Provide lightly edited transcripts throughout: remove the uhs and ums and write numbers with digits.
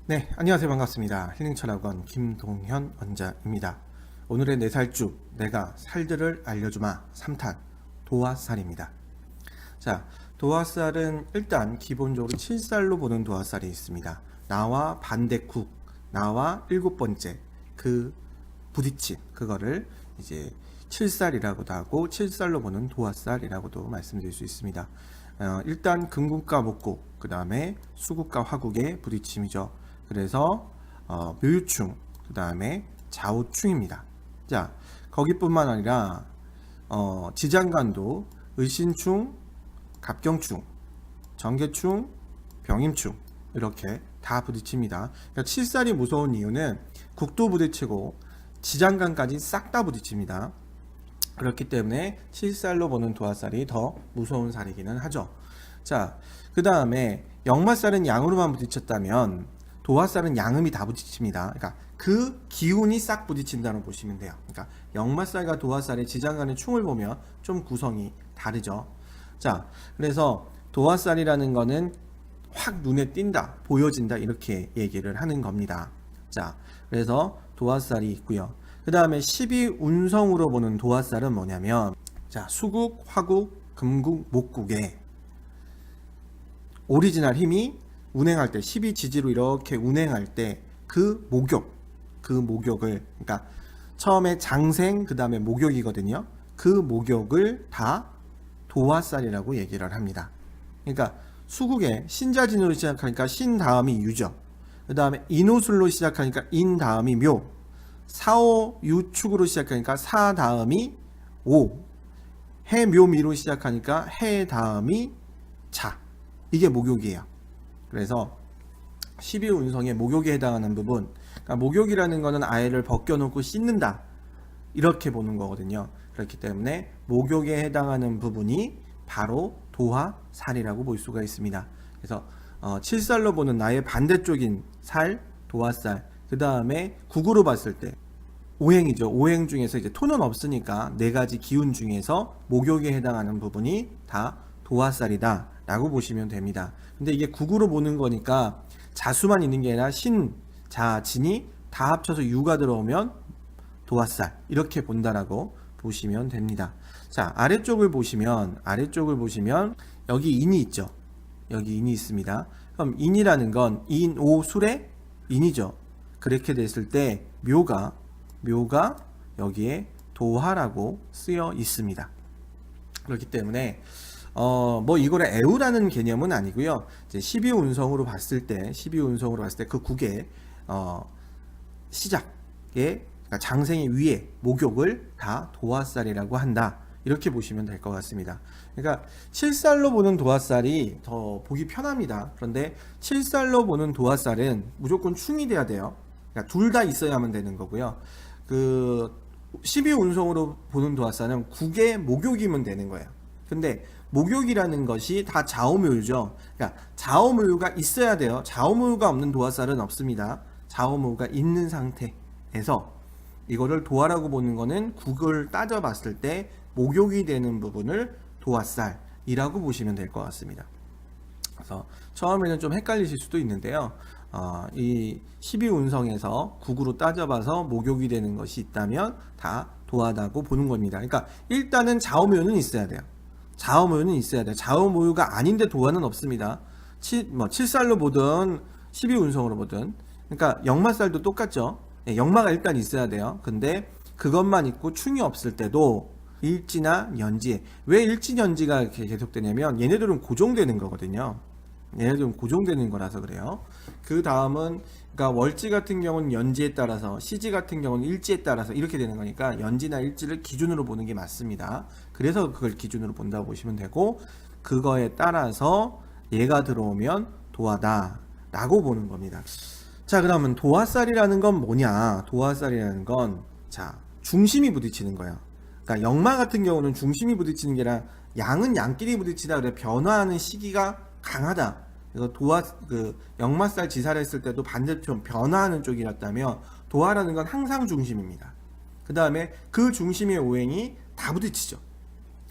네, 안녕하세요. 반갑습니다. 힐링철학원 김동현 원장입니다. 오늘의 4살쭉 내가 살들을 알려주마 3탄 도화살입니다. 자, 도화살은 일단 기본적으로 7살로 보는 도화살이 있습니다. 나와 반대국, 나와 7번째 그 부딪힌 그거를 이제 7살이라고도 하고 7살로 보는 도화살이라고도 말씀드릴 수 있습니다. 일단 금국과 목국, 그 다음에 수국과 화국의 부딪힘이죠. 그래서 묘유충, 그 다음에 좌우충입니다. 자, 거기뿐만 아니라 지장간도 을신충, 갑경충, 정계충, 병임충 이렇게 다 부딪힙니다. 그러니까 칠살이 무서운 이유는 국도 부딪히고 지장간까지 싹 다 부딪힙니다. 그렇기 때문에 칠살로 보는 도화살이 더 무서운 살이기는 하죠. 자, 그 다음에 역마살은 양으로만 부딪혔다면 도화살은 양음이 다 부딪힙니다. 그러니까 그 기운이 싹 부딪힌다고 보시면 돼요. 그러니까 역마살과 도화살의 지장간의 충을 보면 좀 구성이 다르죠. 자, 그래서 도화살이라는 거는 확 눈에 띈다, 보여진다 이렇게 얘기를 하는 겁니다. 자, 그래서 도화살이 있고요. 그 다음에 12운성으로 보는 도화살은 뭐냐면, 자, 수국, 화국, 금국, 목국에 오리지널 힘이 운행할 때 12지지로 이렇게 운행할 때 그 목욕을 그러니까 처음에 장생 그 다음에 목욕이거든요. 그 목욕을 다 도화살이라고 얘기를 합니다. 그러니까 수국에 신자진으로 시작하니까 신 다음이 유죠. 그 다음에 인호술로 시작하니까 인 다음이 묘, 사오 유축으로 시작하니까 사 다음이 오, 해묘미로 시작하니까 해 다음이 자. 이게 목욕이에요. 그래서 12운성의 목욕에 해당하는 부분, 그러니까 목욕이라는 거는 아예를 벗겨놓고 씻는다 이렇게 보는 거거든요. 그렇기 때문에 목욕에 해당하는 부분이 바로 도화살이라고 볼 수가 있습니다. 그래서 7살로 보는 나의 반대쪽인 살, 도화살, 그 다음에 국으로 봤을 때 오행이죠. 오행 중에서 이제 토는 없으니까 4가지 기운 중에서 목욕에 해당하는 부분이 다 도화살이다 라고 보시면 됩니다. 근데 이게 국으로 보는 거니까 자수만 있는 게 아니라 신, 자, 진이 다 합쳐서 유가 들어오면 도화살 이렇게 본다라고 보시면 됩니다. 자, 아래쪽을 보시면 여기 인이 있죠. 여기 인이 있습니다. 그럼 인이라는 건 인오술의 인이죠. 그렇게 됐을 때 묘가 여기에 도화라고 쓰여 있습니다. 그렇기 때문에 뭐 이거를 애우라는 개념은 아니고요. 이제 12운성으로 봤을 때 그 국의 시작에 그러니까 장생의 위에 목욕을 다 도화살이라고 한다. 이렇게 보시면 될 것 같습니다. 그러니까 7살로 보는 도화살이 더 보기 편합니다. 그런데 7살로 보는 도화살은 무조건 충이 돼야 돼요. 그러니까 둘 다 있어야만 되는 거고요. 그 12운성으로 보는 도화살은 국의 목욕이면 되는 거예요. 근데 목욕이라는 것이 다 좌오묘유죠. 그러니까 좌오묘유가 있어야 돼요. 좌오묘유가 없는 도화살은 없습니다. 좌오묘유가 있는 상태에서 이거를 도화라고 보는 거는 국을 따져봤을 때 목욕이 되는 부분을 도화살이라고 보시면 될 것 같습니다. 그래서 처음에는 좀 헷갈리실 수도 있는데요. 이 12운성에서 국으로 따져봐서 목욕이 되는 것이 있다면 다 도화다고 보는 겁니다. 그러니까 일단은 좌오묘유는 있어야 돼요. 좌오묘유는 있어야 돼요. 좌오묘유가 아닌데 도화는 없습니다. 7살로 보든 12운성으로 보든 그러니까 역마살도 똑같죠. 역마가 일단 있어야 돼요. 근데 그것만 있고 충이 없을 때도 일지나 연지, 왜 일지연지가 이렇게 계속되냐면 얘네들은 고정되는 거거든요. 얘네들은 고정되는 거라서 그래요. 그 다음은 그러니까 월지 같은 경우는 연지에 따라서, 시지 같은 경우는 일지에 따라서 이렇게 되는 거니까 연지나 일지를 기준으로 보는 게 맞습니다. 그래서 그걸 기준으로 본다고 보시면 되고, 그거에 따라서 얘가 들어오면 도화다 라고 보는 겁니다. 자, 그러면 도화살이라는 건 뭐냐? 도화살이라는 건 자, 중심이 부딪히는 거예요. 그러니까 역마 같은 경우는 중심이 부딪히는 게 아니라 양은 양끼리 부딪히다 그래 변화하는 시기가 강하다. 그래서 역마살 지사를 했을 때도 반대처럼 변화하는 쪽이었다면 도화라는 건 항상 중심입니다. 그 다음에 그 중심의 오행이 다 부딪히죠.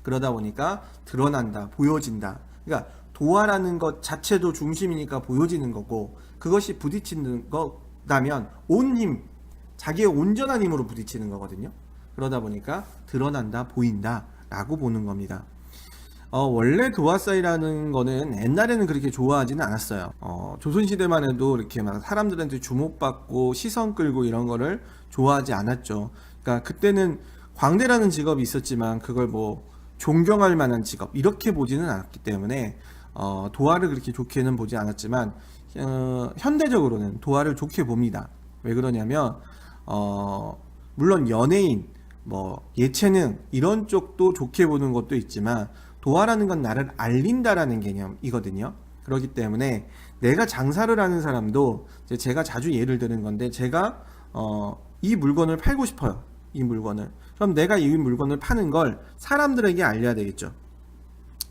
그러다 보니까 드러난다, 보여진다. 그러니까 도화라는 것 자체도 중심이니까 보여지는 거고, 그것이 부딪히는 거라면 온 힘, 자기의 온전한 힘으로 부딪히는 거거든요. 그러다 보니까 드러난다, 보인다 라고 보는 겁니다. 원래 도화살이라는 거는 옛날에는 그렇게 좋아하지는 않았어요. 조선시대만 해도 이렇게 막 사람들한테 주목받고 시선 끌고 이런 거를 좋아하지 않았죠. 그러니까 그때는 광대라는 직업이 있었지만 그걸 뭐 존경할 만한 직업 이렇게 보지는 않았기 때문에 도화를 그렇게 좋게는 보지 않았지만 현대적으로는 도화를 좋게 봅니다. 왜 그러냐면 물론 연예인, 뭐 예체능 이런 쪽도 좋게 보는 것도 있지만 도화라는 건 나를 알린다라는 개념이거든요. 그렇기 때문에 내가 장사를 하는 사람도 제가 자주 예를 드는 건데, 제가 이 물건을 팔고 싶어요. 이 물건을. 그럼 내가 이 물건을 파는 걸 사람들에게 알려야 되겠죠.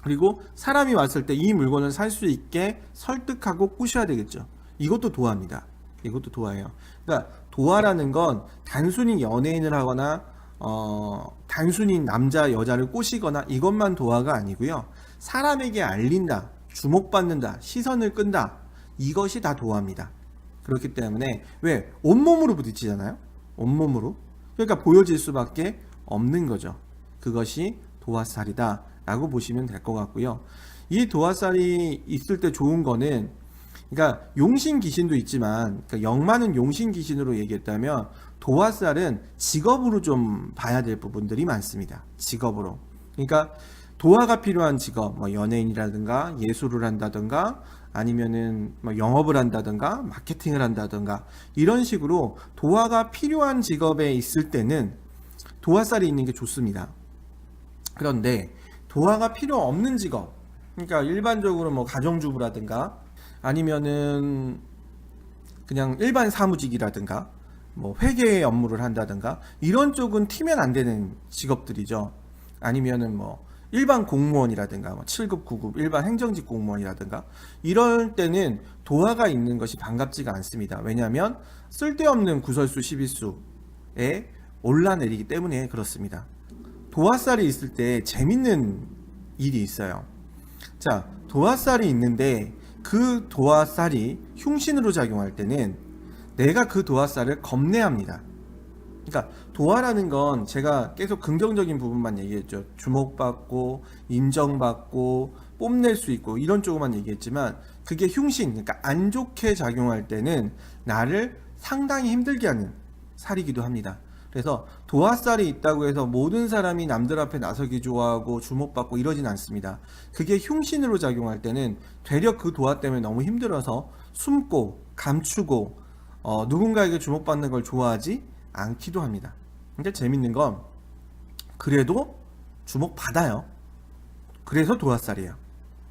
그리고 사람이 왔을 때 이 물건을 살 수 있게 설득하고 꼬셔야 되겠죠. 이것도 도화입니다. 이것도 도화예요. 그러니까 도화라는 건 단순히 연예인을 하거나 단순히 남자 여자를 꼬시거나 이것만 도화가 아니고요. 사람에게 알린다, 주목받는다, 시선을 끈다, 이것이 다 도화입니다. 그렇기 때문에 왜 온몸으로 부딪히잖아요. 온몸으로. 그러니까 보여질 수밖에 없는 거죠. 그것이 도화살이다 라고 보시면 될 것 같고요. 이 도화살이 있을 때 좋은 거는, 그러니까 용신 귀신도 있지만, 그러니까 영 많은 용신 귀신으로 얘기했다면 도화살은 직업으로 좀 봐야 될 부분들이 많습니다. 직업으로. 그러니까 도화가 필요한 직업, 뭐 연예인이라든가 예술을 한다든가 아니면은 뭐 영업을 한다든가 마케팅을 한다든가 이런 식으로 도화가 필요한 직업에 있을 때는 도화살이 있는 게 좋습니다. 그런데 도화가 필요 없는 직업, 그러니까 일반적으로 뭐 가정주부라든가 아니면은 그냥 일반 사무직이라든가 뭐 회계 업무를 한다든가 이런 쪽은 튀면 안 되는 직업들이죠. 아니면은 뭐 일반 공무원이라든가 뭐 7급, 9급 일반 행정직 공무원이라든가 이럴 때는 도화가 있는 것이 반갑지가 않습니다. 왜냐하면 쓸데없는 구설수, 시비수에 올라내리기 때문에 그렇습니다. 도화살이 있을 때 재밌는 일이 있어요. 자, 도화살이 있는데 그 도화살이 흉신으로 작용할 때는 내가 그 도화살을 겁내합니다. 그러니까 도화라는 건 제가 계속 긍정적인 부분만 얘기했죠. 주목받고 인정받고 뽐낼 수 있고 이런 쪽만 얘기했지만, 그게 흉신, 그러니까 안 좋게 작용할 때는 나를 상당히 힘들게 하는 살이기도 합니다. 그래서 도화살이 있다고 해서 모든 사람이 남들 앞에 나서기 좋아하고 주목받고 이러진 않습니다. 그게 흉신으로 작용할 때는 되려 그 도화 때문에 너무 힘들어서 숨고 감추고 누군가에게 주목받는 걸 좋아하지 않기도 합니다. 근데 재밌는 건 그래도 주목받아요. 그래서 도화살이에요.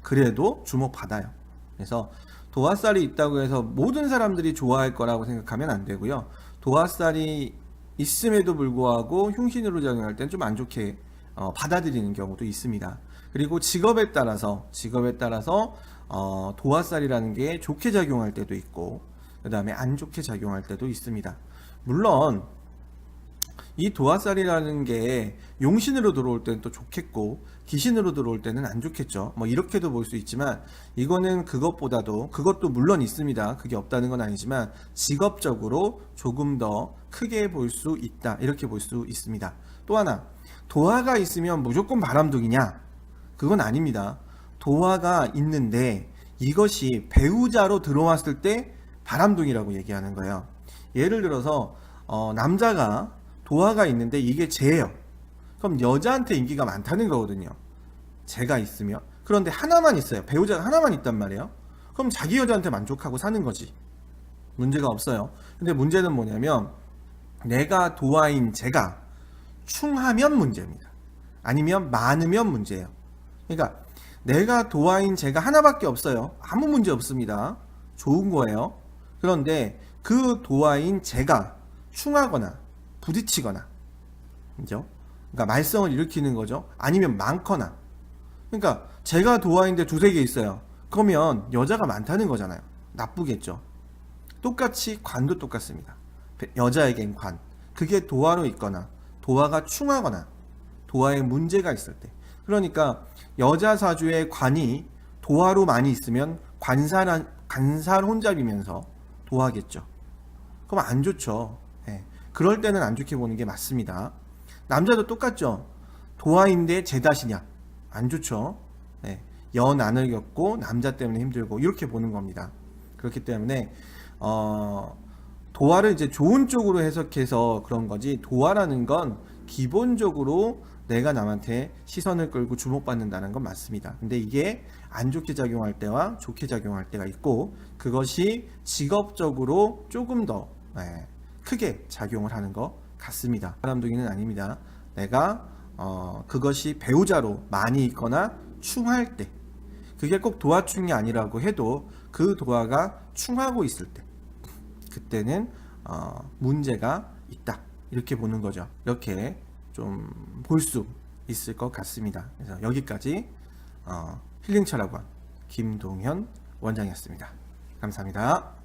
그래도 주목받아요. 그래서 도화살이 있다고 해서 모든 사람들이 좋아할 거라고 생각하면 안 되고요. 도화살이 있음에도 불구하고 흉신으로 작용할 때는 좀 안 좋게 받아들이는 경우도 있습니다. 그리고 직업에 따라서 도화살이라는 게 좋게 작용할 때도 있고 그 다음에 안 좋게 작용할 때도 있습니다. 물론 이 도화살이라는 게 용신으로 들어올 때는 또 좋겠고 귀신으로 들어올 때는 안 좋겠죠. 뭐 이렇게도 볼 수 있지만, 이거는 그것도 물론 있습니다. 그게 없다는 건 아니지만 직업적으로 조금 더 크게 볼 수 있다, 이렇게 볼 수 있습니다. 또 하나, 도화가 있으면 무조건 바람둥이냐? 그건 아닙니다. 도화가 있는데 이것이 배우자로 들어왔을 때 바람둥이라고 얘기하는 거예요. 예를 들어서 남자가 도화가 있는데 이게 쟤예요. 그럼 여자한테 인기가 많다는 거거든요. 쟤가 있으면. 그런데 하나만 있어요. 배우자가 하나만 있단 말이에요. 그럼 자기 여자한테 만족하고 사는 거지. 문제가 없어요. 근데 문제는 뭐냐면 내가 도화인 쟤가 충하면 문제입니다. 아니면 많으면 문제예요. 그러니까 내가 도화인 쟤가 하나밖에 없어요. 아무 문제 없습니다. 좋은 거예요. 그런데 그 도화인 쟤가 충하거나 부딪히거나, 그죠? 그러니까 말썽을 일으키는 거죠. 아니면 많거나. 그러니까 제가 도화인데 두세 개 있어요. 그러면 여자가 많다는 거잖아요. 나쁘겠죠. 똑같이 관도 똑같습니다. 여자에겐 관. 그게 도화로 있거나 도화가 충하거나 도화에 문제가 있을 때. 그러니까 여자 사주의 관이 도화로 많이 있으면 관살 혼잡이면서 도화겠죠. 그럼 안 좋죠. 예. 그럴 때는 안 좋게 보는 게 맞습니다. 남자도 똑같죠. 도화인데 제 탓이냐? 안 좋죠. 예. 연안을 겪고 남자 때문에 힘들고 이렇게 보는 겁니다. 그렇기 때문에 도화를 이제 좋은 쪽으로 해석해서 그런 거지, 도화라는 건 기본적으로 내가 남한테 시선을 끌고 주목받는다는 건 맞습니다. 근데 이게 안 좋게 작용할 때와 좋게 작용할 때가 있고, 그것이 직업적으로 조금 더 크게 작용을 하는 것 같습니다. 바람둥이는 아닙니다. 내가 그것이 배우자로 많이 있거나 충할 때, 그게 꼭 도화충이 아니라고 해도 그 도화가 충하고 있을 때, 그때는 문제가 있다, 이렇게 보는 거죠. 이렇게 좀 볼 수 있을 것 같습니다. 그래서 여기까지 힐링철학원 김동현 원장이었습니다. 감사합니다.